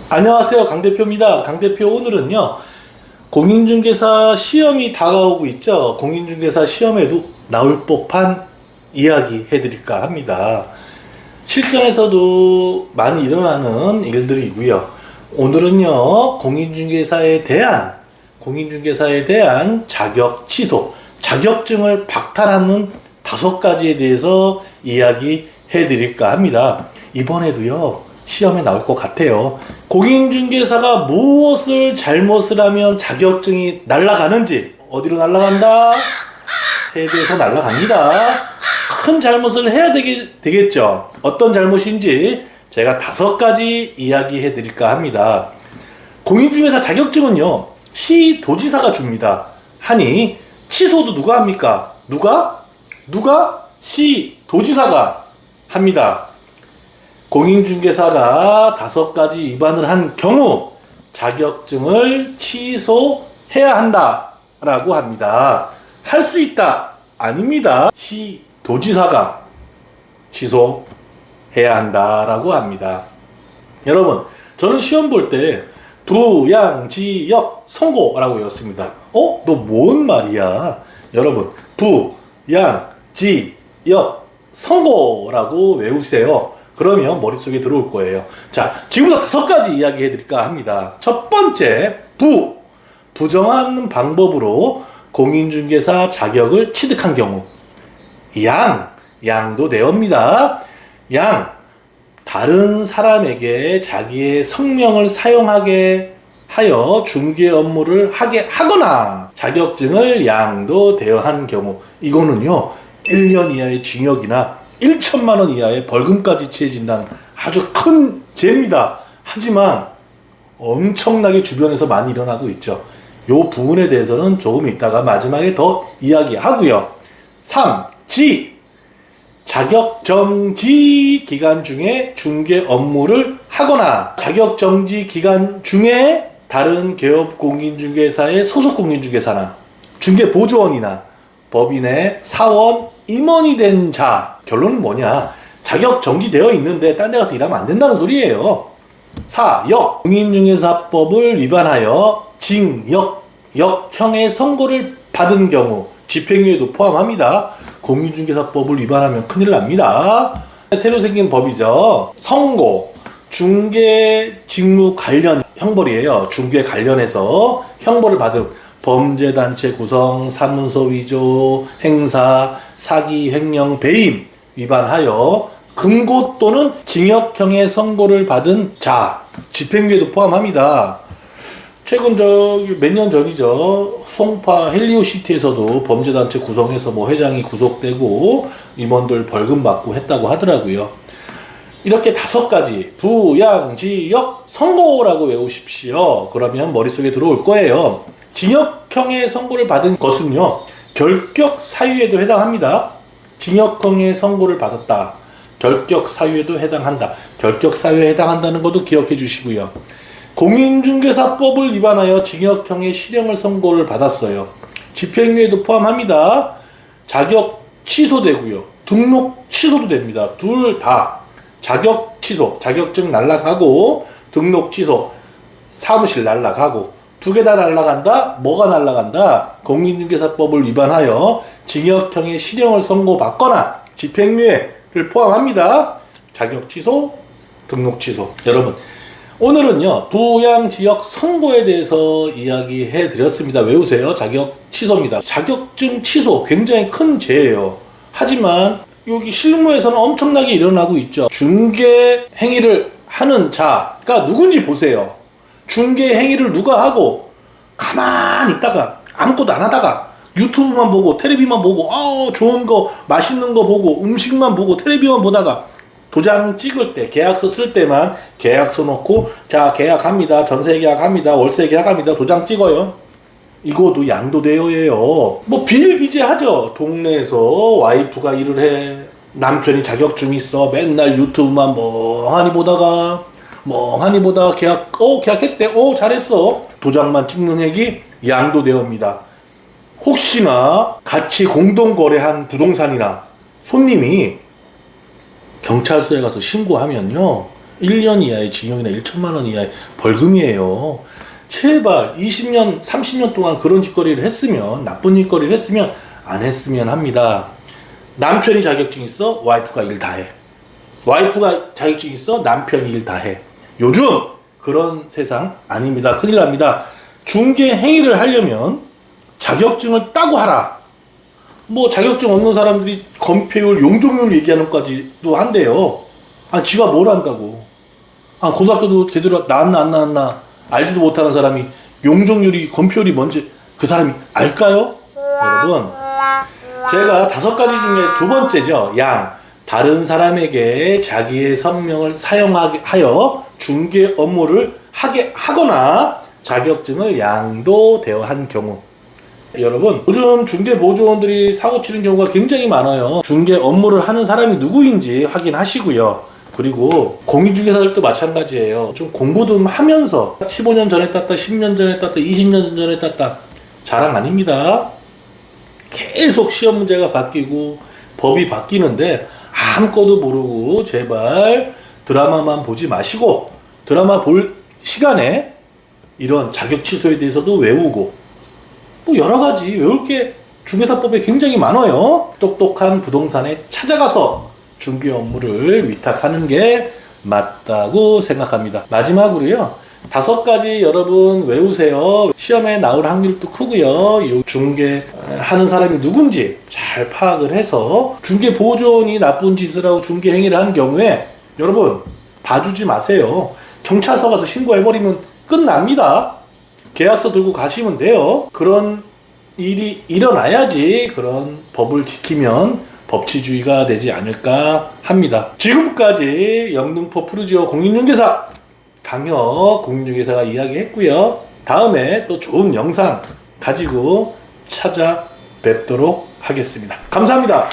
안녕하세요, 강 대표입니다. 강 대표, 오늘은요 공인중개사 시험이 다가오고 있죠. 공인중개사 시험에도 나올 법한 이야기 해드릴까 합니다. 실전에서도 많이 일어나는 일들이고요. 오늘은요 공인중개사에 대한 자격 취소, 자격증을 박탈하는 5가지에 대해서 이야기 해드릴까 합니다. 이번에도요 시험에 나올 것 같아요. 공인중개사가 무엇을 잘못을 하면 자격증이 날아가는지. 어디로 날아간다? 세대에서 날아갑니다. 큰 잘못을 해야 되겠죠. 어떤 잘못인지 제가 5가지 이야기해 드릴까 합니다. 공인중개사 자격증은요 시도지사가 줍니다. 하니 취소도 누가 합니까? 누가? 시도지사가 합니다. 공인중개사가 5가지 위반을 한 경우 자격증을 취소해야 한다 라고 합니다. 할 수 있다 아닙니다. 시도지사가 취소해야 한다 라고 합니다. 여러분, 저는 시험 볼 때 부양지역 선고라고 외웠습니다. 너 뭔 말이야? 여러분, 부양지역 선고라고 외우세요. 그러면 머릿속에 들어올 거예요. 자, 지금부터 5가지 이야기 해드릴까 합니다. 첫 번째, 부정하는 방법으로 공인중개사 자격을 취득한 경우. 양도 내옵니다. 다른 사람에게 자기의 성명을 사용하게 하여 중개 업무를 하게 하거나 자격증을 양도 대여한 경우. 이거는요 1년 이하의 징역이나 1천만 원 이하의 벌금까지 취해진다는 아주 큰 죄입니다. 하지만 엄청나게 주변에서 많이 일어나고 있죠. 요 부분에 대해서는 조금 이따가 마지막에 더 이야기하고요. 3. 자격정지 기간 중에 중개 업무를 하거나 자격정지 기간 중에 다른 개업 공인중개사의 소속 공인중개사나 중개보조원이나 법인의 사원, 임원이 된 자. 결론은 뭐냐? 자격 정지되어 있는데 딴 데 가서 일하면 안 된다는 소리예요. 4. 공인중개사법을 위반하여 역형의 선고를 받은 경우 집행유예도 포함합니다. 공인중개사법을 위반하면 큰일 납니다. 새로 생긴 법이죠. 선고, 중개 직무 관련 형벌이에요. 중개 관련해서 형벌을 받은 범죄단체 구성, 사문서 위조, 행사, 사기, 횡령, 배임 위반하여 금고 또는 징역형의 선고를 받은 자, 집행유예도 포함합니다. 최근 몇 년 전이죠. 송파 헬리오시티에서도 범죄단체 구성해서 회장이 구속되고 임원들 벌금 받고 했다고 하더라고요. 이렇게 5가지 부양지역 선고라고 외우십시오. 그러면 머릿속에 들어올 거예요. 징역형의 선고를 받은 것은요 결격 사유에도 해당합니다. 징역형의 선고를 받았다. 결격 사유에도 해당한다. 결격 사유에 해당한다는 것도 기억해 주시고요. 공인중개사법을 위반하여 징역형의 실형을 선고를 받았어요. 집행유예도 포함합니다. 자격 취소되고요. 등록 취소도 됩니다. 둘 다. 자격 취소, 자격증 날라가고 등록 취소, 사무실 날라가고 2개 다 날라간다? 뭐가 날라간다? 공인중개사법을 위반하여 징역형의 실형을 선고받거나 집행유예를 포함합니다. 자격 취소, 등록 취소. 여러분, 오늘은요 부양지역 선고에 대해서 이야기해 드렸습니다. 외우세요. 자격 취소입니다. 자격증 취소 굉장히 큰 죄예요. 하지만 여기 실무에서는 엄청나게 일어나고 있죠. 중개 행위를 하는 자가 누군지 보세요. 중개 행위를 누가 하고 가만히 있다가 아무것도 안 하다가 유튜브만 보고 텔레비만 보고 좋은 거 맛있는 거 보고 음식만 보고 텔레비만 보다가 도장 찍을 때 계약서 쓸 때만 계약서 놓고 자 계약합니다. 전세 계약합니다. 월세 계약합니다. 도장 찍어요. 이거도 양도대여예요. 비일비재하죠. 동네에서 와이프가 일을 해. 남편이 자격증 있어. 맨날 유튜브만 멍하니 보다가 계약했대. 잘했어. 도장만 찍는 얘기 양도대여입니다. 혹시나 같이 공동거래한 부동산이나 손님이 경찰서에 가서 신고하면요 1년 이하의 징역이나 1천만 원 이하의 벌금이에요. 제발 20년, 30년 동안 그런 짓거리를 했으면, 나쁜 짓거리를 했으면 안 했으면 합니다. 남편이 자격증 있어? 와이프가 일 다 해. 와이프가 자격증 있어? 남편이 일 다 해. 요즘 그런 세상 아닙니다. 큰일 납니다. 중개 행위를 하려면 자격증을 따고 하라. 뭐 자격증 없는 사람들이 건폐율, 용적률 얘기하는 것까지도 한대요. 아, 지가 뭘 한다고. 아, 고등학교도 제대로 나왔나 안 나왔나 알지도 못하는 사람이 용적률이, 건폐율이 뭔지 그 사람이 알까요? 여러분, 제가 5가지 중에 2번째죠. 양. 다른 사람에게 자기의 선명을 사용하여 중개 업무를 하거나 자격증을 양도대여한 경우. 여러분, 요즘 중개보조원들이 사고 치는 경우가 굉장히 많아요. 중개 업무를 하는 사람이 누구인지 확인하시고요. 그리고 공인중개사들도 마찬가지예요. 좀 공부 좀 하면서 15년 전에 땄다, 10년 전에 땄다, 20년 전에 땄다. 자랑 아닙니다. 계속 시험 문제가 바뀌고 법이 바뀌는데 아무것도 모르고 제발 드라마만 보지 마시고, 드라마 볼 시간에 이런 자격 취소에 대해서도 외우고, 뭐 여러 가지 외울 게 중개사법에 굉장히 많아요. 똑똑한 부동산에 찾아가서 중개 업무를 위탁하는 게 맞다고 생각합니다. 마지막으로요, 5가지 여러분 외우세요. 시험에 나올 확률도 크고요. 중개하는 사람이 누군지 잘 파악을 해서 중개보조원이 나쁜 짓을 하고 중개 행위를 한 경우에 여러분 봐주지 마세요. 경찰서 가서 신고해버리면 끝납니다. 계약서 들고 가시면 돼요. 그런 일이 일어나야지 그런 법을 지키면 법치주의가 되지 않을까 합니다. 지금까지 영등포 푸르지오 공인중개사 강혁 공인중개사가 이야기했고요. 다음에 또 좋은 영상 가지고 찾아뵙도록 하겠습니다. 감사합니다.